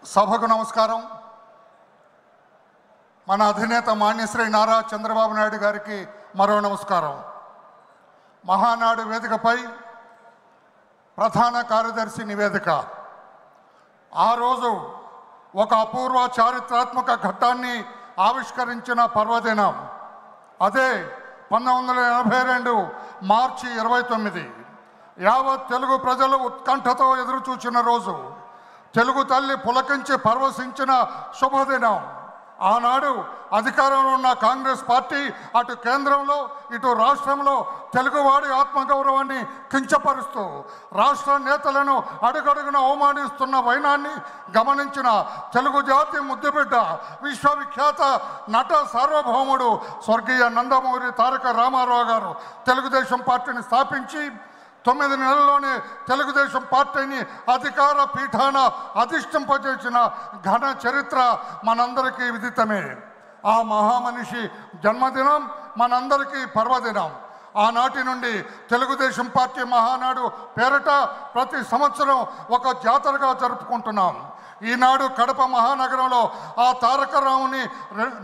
సభకు నమస్కారం. మన అధినేత మాన్యశ్రీ నారా చంద్రబాబు నాయుడు గారికి మరో నమస్కారం. మహానాడు వేదికపై ప్రధాన కార్యదర్శి నివేదిక. ఆ రోజు ఒక అపూర్వ చారిత్రాత్మక ఘట్టాన్ని ఆవిష్కరించిన పర్వదినం. అదే 1982 మార్చి 29. యావత్ తెలుగు ప్రజలు ఉత్కంఠతో ఎదురుచూచిన రోజు. తెలుగు తల్లి పులకించి పరవశించిన శుభదినం. ఆనాడు అధికారంలో ఉన్న కాంగ్రెస్ పార్టీ అటు కేంద్రంలో ఇటు రాష్ట్రంలో తెలుగువాడి ఆత్మగౌరవాన్ని కించపరుస్తూ రాష్ట్ర నేతలను అడుగడుగున అవమానిస్తున్న వైనాన్ని గమనించిన తెలుగు జాతి ముద్దుబిడ్డ విశ్వవిఖ్యాత నట సార్వభౌముడు స్వర్గీయ నందమూరి తారక రామారావు గారు తెలుగుదేశం పార్టీని స్థాపించి 9 నెలల్లోనే తెలుగుదేశం పార్టీని అధికార పీఠాన అధిష్ఠింపజేసిన ఘన చరిత్ర మనందరికీ విదితమే. ఆ మహామనిషి జన్మదినం మనందరికీ పర్వదినం. ఆనాటి నుండి తెలుగుదేశం పార్టీ మహానాడు పేరిట ప్రతి సంవత్సరం ఒక జాతరగా జరుపుకుంటున్నాం. ఈనాడు కడప మహానగరంలో ఆ తారక రాముని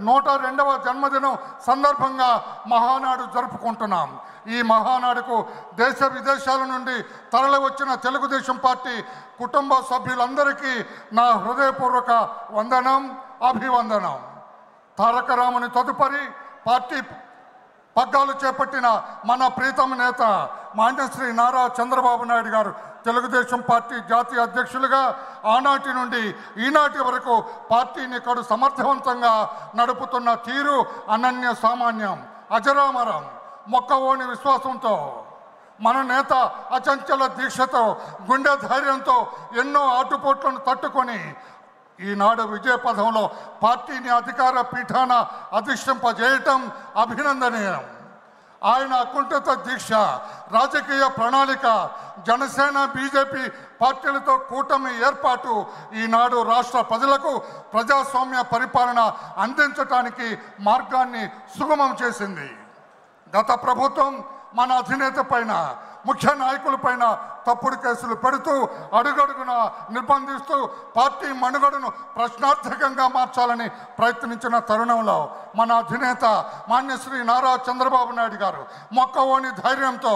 102వ జన్మదినం సందర్భంగా మహానాడు జరుపుకుంటున్నాం. ఈ మహానాడుకు దేశ విదేశాల నుండి తరలి వచ్చిన తెలుగుదేశం పార్టీ కుటుంబ సభ్యులందరికీ నా హృదయపూర్వక వందనం, అభివందనం. తారక రాముని తదుపరి పార్టీ పగ్గాలు చేపట్టిన మన ప్రీతమ నేత మాన్యశ్రీ నారా చంద్రబాబు నాయుడు గారు తెలుగుదేశం పార్టీ జాతీయ అధ్యక్షులుగా ఆనాటి నుండి ఈనాటి వరకు పార్టీని కడు సమర్థవంతంగా నడుపుతున్న తీరు అనన్య సామాన్యం, అజరామరం. మొక్కవోని విశ్వాసంతో మన నేత అచంచల దీక్షతో గుండె ధైర్యంతో ఎన్నో ఆటుపోట్లను తట్టుకొని ఈనాడు విజయ పథంలో పార్టీని అధికార పీఠాన అధిష్ఠింపజేయటం అభినందనీయం. ఆయన అకుంఠిత దీక్ష, రాజకీయ ప్రణాళిక, జనసేన బీజేపీ పార్టీలతో కూటమి ఏర్పాటు ఈనాడు రాష్ట్ర ప్రజలకు ప్రజాస్వామ్య పరిపాలన అందించటానికి మార్గాన్ని సుగమం చేసింది. గత ప్రభుత్వం మన అధినేత పైన, ముఖ్య నాయకుల పైన తప్పుడు కేసులు పెడుతూ అడుగడుగున నిర్బంధిస్తూ పార్టీ మనుగడను ప్రశ్నార్థకంగా మార్చాలని ప్రయత్నించిన తరుణంలో మన అధినేత మాన్యశ్రీ నారా చంద్రబాబు నాయుడు గారు మొక్కవోని ధైర్యంతో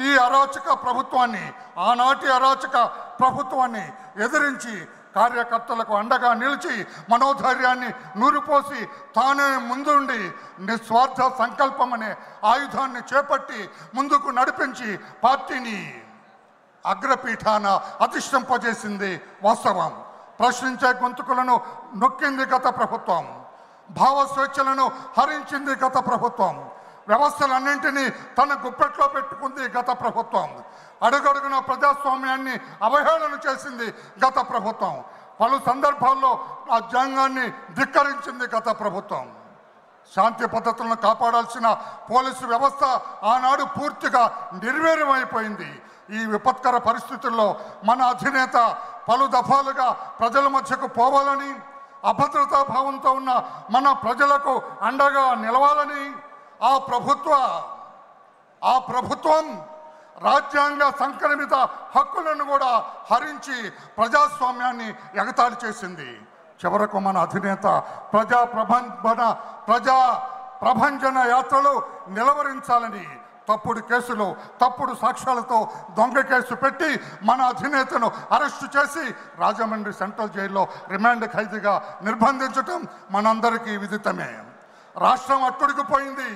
ఈ అరాచక ప్రభుత్వాన్ని, ఆనాటి అరాచక ప్రభుత్వాన్ని ఎదిరించి కార్యకర్తలకు అండగా నిలిచి మనోధైర్యాన్ని నూరిపోసి తానే ముందుండి నిస్వార్థ సంకల్పం అనే ఆయుధాన్ని చేపట్టి ముందుకు నడిపించి పార్టీని అగ్రపీఠాన అధిష్ఠింపజేసింది వాస్తవం. ప్రశ్నించే గొంతుకులను నొక్కింది గత ప్రభుత్వం. భావ స్వేచ్ఛలను హరించింది గత ప్రభుత్వం. వ్యవస్థలన్నింటినీ తన గుప్పెట్లో పెట్టుకుంది గత ప్రభుత్వం. అడుగడుగున ప్రజాస్వామ్యాన్ని అవహేళన చేసింది గత ప్రభుత్వం. పలు సందర్భాల్లో రాజ్యాంగాన్ని ధిక్కరించింది గత ప్రభుత్వం. శాంతి పద్ధతులను కాపాడాల్సిన పోలీసు వ్యవస్థ ఆనాడు పూర్తిగా నిర్వీర్యమైపోయింది. ఈ విపత్కర పరిస్థితుల్లో మన అధినేత పలు దఫాలుగా ప్రజల మధ్యకు పోవాలని, అభద్రతా భావంతో ఉన్న మన ప్రజలకు అండగా నిలవాలని ఆ ప్రభుత్వం రాజ్యాంగ సంక్రమిత హక్కులను కూడా హరించి ప్రజాస్వామ్యాన్ని ఎగతాళి చేసింది. చివరకు మన అధినేత ప్రజా ప్రభంజన యాత్రలు నిలవరించాలని తప్పుడు కేసులు, తప్పుడు సాక్ష్యాలతో దొంగ కేసు పెట్టి మన అధినేతను అరెస్టు చేసి రాజమండ్రి సెంట్రల్ జైల్లో రిమాండ్ ఖైదీగా నిర్బంధించటం మనందరికీ విదితమే. రాష్ట్రం అట్టుడికిపోయింది.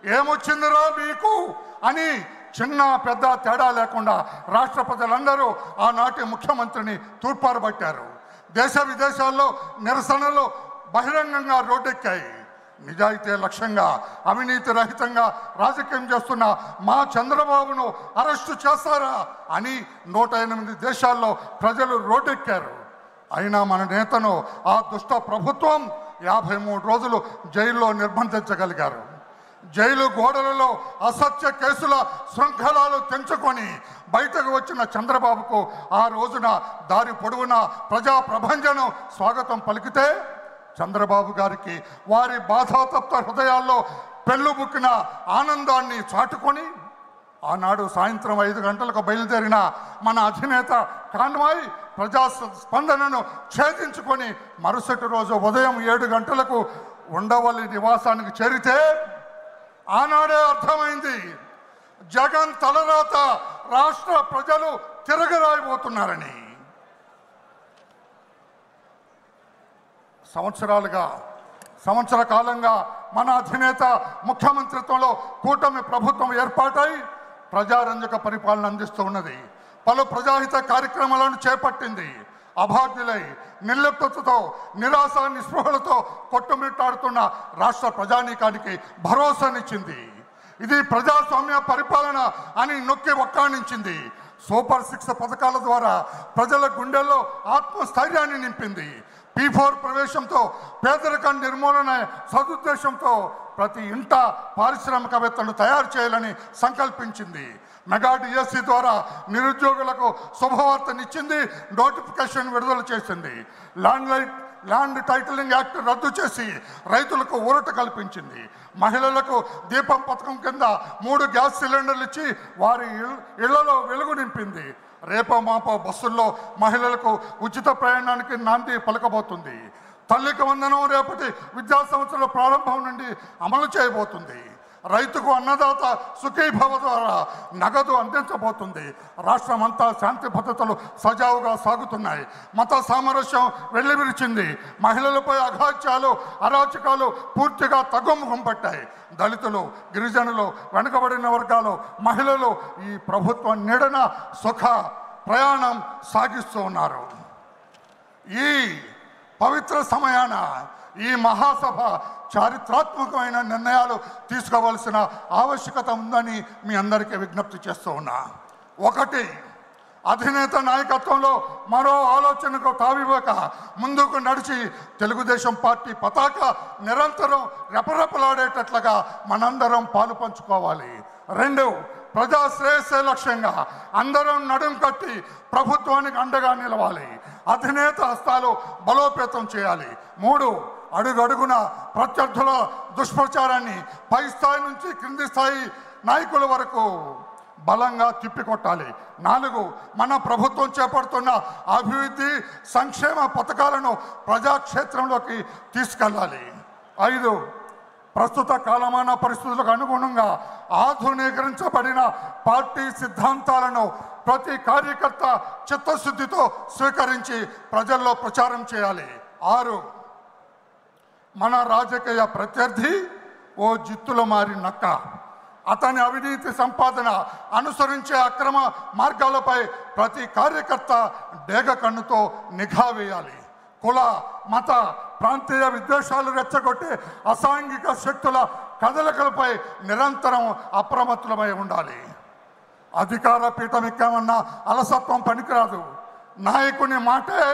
ఏమొచ్చిందిరా మీకు అని చిన్న పెద్ద తేడా లేకుండా రాష్ట్ర ప్రజలందరూ ఆనాటి ముఖ్యమంత్రిని తూర్పారబట్టారు. దేశ విదేశాల్లో నిరసనలు బహిరంగంగా రోడ్డెక్కాయి. నిజాయితీ లక్ష్యంగా, అవినీతి రహితంగా రాజకీయం చేస్తున్న మా చంద్రబాబును అరెస్టు చేస్తారా అని 108 దేశాల్లో ప్రజలు రోడ్డెక్కారు. అయినా మన నేతను ఆ దుష్ట ప్రభుత్వం 53 రోజులు జైల్లో నిర్బంధించగలిగారు. జైలు గోడలలో అసత్య కేసుల శృంఖలాలు తెంచుకొని బయటకు వచ్చిన చంద్రబాబుకు ఆ రోజున దారి పొడవునా ప్రజా ప్రభంజనం స్వాగతం పలికితే చంద్రబాబు గారికి వారి బాధాతప్త హృదయాల్లో పెళ్ళుబుక్కిన ఆనందాన్ని చాటుకొని ఆనాడు సాయంత్రం 5 గంటలకు బయలుదేరిన మన అధినేత కాన్వాయ్ ప్రజా స్పందనను ఛేదించుకొని మరుసటి రోజు ఉదయం 7 గంటలకు ఉండవల్లి నివాసానికి చేరితే ఆనాడే అర్థమైంది జగన్ తలరాత రాష్ట్ర ప్రజలు తిరగరాయిపోతున్నారని. సంవత్సర కాలంగా మన అధినేత ముఖ్యమంత్రిత్వంలో కూటమి ప్రభుత్వం ఏర్పాటై ప్రజారంజక పరిపాలన అందిస్తూ ఉన్నది. పలు ప్రజాహిత కార్యక్రమాలను చేపట్టింది. అభాగ్యులై నిర్లిప్తతతో నిరాశ నిస్పృహలతో కొట్టుమిట్టాడుతున్న రాష్ట్ర ప్రజానీకానికి భరోసానిచ్చింది. ఇది ప్రజాస్వామ్య పరిపాలన అని నొక్కి ఒక్కాణించింది. సూపర్ 6 పథకాల ద్వారా ప్రజల గుండెల్లో ఆత్మస్థైర్యాన్ని నింపింది. P4 ప్రవేశంతో పేదరికం నిర్మూలన సదుద్దేశంతో ప్రతి ఇంట పారిశ్రామికవేత్తలను తయారు చేయాలని సంకల్పించింది. మెగా డిఎస్సి ద్వారా నిరుద్యోగులకు శుభవార్తనిచ్చింది. నోటిఫికేషన్ విడుదల చేసింది. ల్యాండ్ టైటిలింగ్ యాక్ట్ రద్దు చేసి రైతులకు ఊరట కల్పించింది. మహిళలకు దీపం పథకం కింద 3 గ్యాస్ సిలిండర్లు ఇచ్చి వారి ఇళ్లలో వెలుగు నింపింది. రేపో మాపో బస్సుల్లో మహిళలకు ఉచిత ప్రయాణానికి నాంది పలకబోతుంది. తల్లికి వందనం రేపటి విద్యా సంవత్సరాల ప్రారంభం నుండి అమలు చేయబోతుంది. రైతుకు అన్నదాత సుఖీభవ ద్వారా నగదు అందించబోతుంది. రాష్ట్రమంతా శాంతి భద్రతలు సజావుగా సాగుతున్నాయి. మత సామరస్యం వెల్లివిరిచింది. మహిళలపై అఘాత్యాలు అరాచకాలు పూర్తిగా తగ్గుముఖం పట్టాయి. దళితులు, గిరిజనులు, వెనుకబడిన వర్గాలు, మహిళలు ఈ ప్రభుత్వం నీడన సుఖ ప్రయాణం సాగిస్తూ ఉన్నారు. ఈ పవిత్ర సమయాన ఈ మహాసభ చారిత్రాత్మకమైన నిర్ణయాలు తీసుకోవాల్సిన ఆవశ్యకత ఉందని మీ అందరికీ విజ్ఞప్తి చేస్తూ ఉన్నా. 1, అధినేత నాయకత్వంలో మరో ఆలోచనకు తావివ్వక ముందుకు నడిచి తెలుగుదేశం పార్టీ పతాక నిరంతరం రెపరెపలాడేటట్లుగా మనందరం పాలు పంచుకోవాలి. 2, ప్రజా శ్రేయస్సే లక్ష్యంగా అందరం నడుం కట్టి ప్రభుత్వానికి అండగా నిలవాలి. అధినేత హస్తాలు బలోపేతం చేయాలి. 3, అడుగడుగున ప్రత్యర్థుల దుష్ప్రచారాన్ని పై స్థాయి నుంచి క్రింది స్థాయి నాయకుల వరకు బలంగా తిప్పికొట్టాలి. 4, మన ప్రభుత్వం చేపడుతున్న అభివృద్ధి సంక్షేమ పథకాలను ప్రజాక్షేత్రంలోకి తీసుకెళ్ళాలి. 5, ప్రస్తుత కాలమాన పరిస్థితులకు అనుగుణంగా ఆధునీకరించబడిన పార్టీ సిద్ధాంతాలను ప్రతి కార్యకర్త చిత్తశుద్ధితో స్వీకరించి ప్రజల్లో ప్రచారం చేయాలి. 6, మన రాజకీయ ప్రత్యర్థి ఓ జిత్తుల మారి నక్క. అతని అవినీతి సంపాదన అనుసరించే అక్రమ మార్గాలపై ప్రతి కార్యకర్త డేగ కన్నుతో నిఘా వేయాలి. కుల, మత, ప్రాంతీయ విద్వేషాలు రెచ్చగొట్టే అసాంఘిక శక్తుల కదలికలపై నిరంతరం అప్రమత్తులమై ఉండాలి. అధికార పీఠం ఎక్కామన్న అలసత్వం పనికిరాదు. నాయకుని మాటే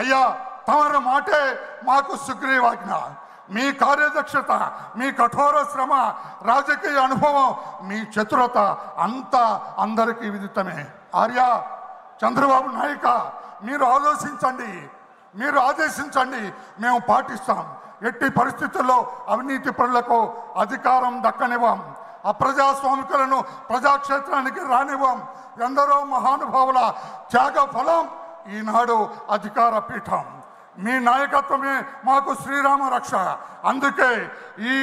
అయ్యా తమరి మాటే మాకు సుగ్రీవాజ్ఞ. మీ కార్యదక్షత, మీ కఠోర శ్రమ, రాజకీయ అనుభవం, మీ చతురత అంతా అందరికీ విదితమే. ఆర్య, చంద్రబాబు నాయక, మీరు ఆదేశించండి, మేము పాటిస్తాం. ఎట్టి పరిస్థితుల్లో అవినీతి పరులకు అధికారం దక్కనివ్వం. అప్రజాస్వామికులను ప్రజాక్షేత్రానికి రానివ్వం. ఎందరో మహానుభావుల త్యాగ ఫలం ఈనాడు అధికార పీఠం. మీ నాయకత్వమే మాకు శ్రీరామ రక్ష. అందుకే ఈ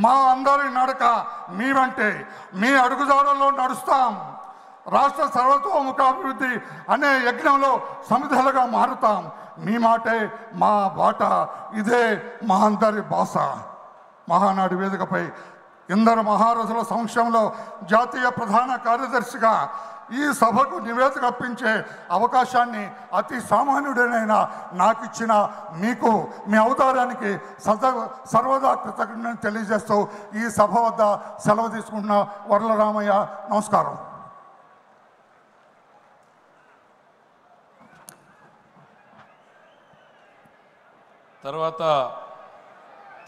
మా అందరి నడక మీ వెంటే, మీ అడుగుదారుల్లో నడుస్తాం. రాష్ట్ర సర్వతోముఖాభివృద్ధి అనే యజ్ఞంలో సమిధలుగా మారుతాం. మీ మాటే మా బాట, ఇదే మా అందరి భాష. మహానాడు వేదికపై ఇందరు మహారథుల సమక్షంలో జాతీయ ప్రధాన కార్యదర్శిగా ఈ సభకు నివేదిక అర్పించే అవకాశాన్ని అతి సామాన్యుడైన నాకు ఇచ్చిన మీకు, మీ ఔదార్యానికి సర్వదా కృతజ్ఞతలు తెలియజేస్తూ ఈ సభ వద్ద సెలవు తీసుకుంటున్న వర్ల రామయ్య. నమస్కారం. తర్వాత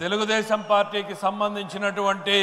తెలుగుదేశం పార్టీకి సంబంధించినటువంటి